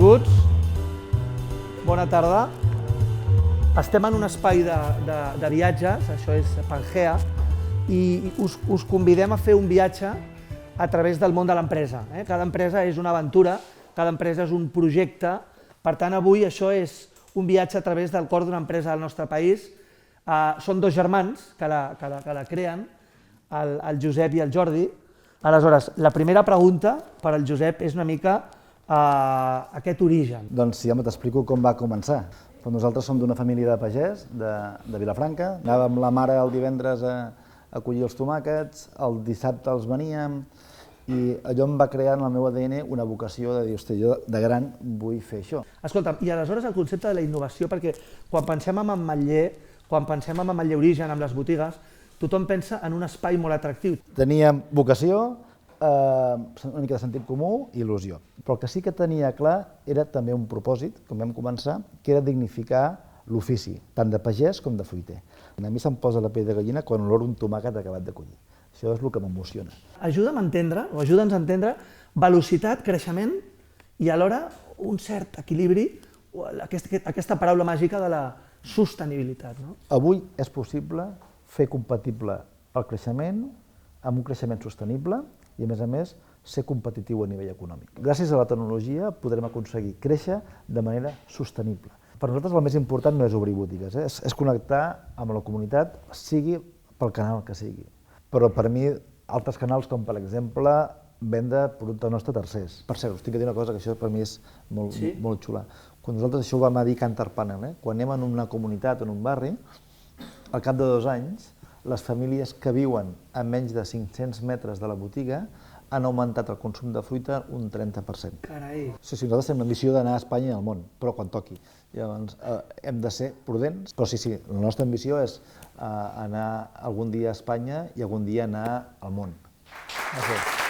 benvinguts. Bona tarda. Estem en un espai de viatges, això és Pangea, i us convidem a fer un viatge a través del món de l'empresa. Cada empresa és una aventura, cada empresa és un projecte, per tant avui això és un viatge a través del cor d'una empresa del nostre país. Són dos germans que la creen, el Josep i el Jordi. Aleshores, la primera pregunta per al Josep és una mica aquest origen. Doncs ja t'explico com va començar. Nosaltres som d'una família de pagès, de Vilafranca. Anàvem la mare el divendres a collir els tomàquets, el dissabte els veníem, i allò em va crear en el meu ADN una vocació de dir, hosti, jo de gran vull fer això. Escolta'm, i aleshores el concepte de la innovació, perquè quan pensem en Ametller, quan pensem en Ametller Origen, amb les botigues, tothom pensa en un espai molt atractiu. Teníem vocació, una mica de sentit comú i il·lusió. Però el que sí que tenia clar era també un propòsit, com vam començar, que era dignificar l'ofici, tant de pagès com de fruiter. A mi se'm posa la pell de gallina quan oloro un tomàquet acabat de collir. Això és el que m'emociona. Ajuda'm a entendre, o ajuda'ns a entendre, velocitat, creixement i alhora un cert equilibri, aquesta paraula màgica de la sostenibilitat. Avui és possible fer compatible el creixement amb un creixement sostenible i, a més, ser competitiu a nivell econòmic. Gràcies a la tecnologia podrem aconseguir créixer de manera sostenible. Per nosaltres el més important no és obrir botigues, és connectar amb la comunitat, sigui pel canal que sigui. Però per mi, altres canals com, per exemple, vendre producte nostre a tercers. Per cert, us tinc que dir una cosa, que això per mi és molt xula. Quan nosaltres això ho vam dir Cantar Panel, quan anem en una comunitat o en un barri, al cap de 2 anys, les famílies que viuen a menys de 500 metres de la botiga han augmentat el consum de fruita un 30%. Carai! Sí, nosaltres tenim l'ambició d'anar a Espanya i al món, però quan toqui. Llavors, hem de ser prudents, però sí, la nostra ambició és anar algun dia a Espanya i algun dia anar al món. Gràcies.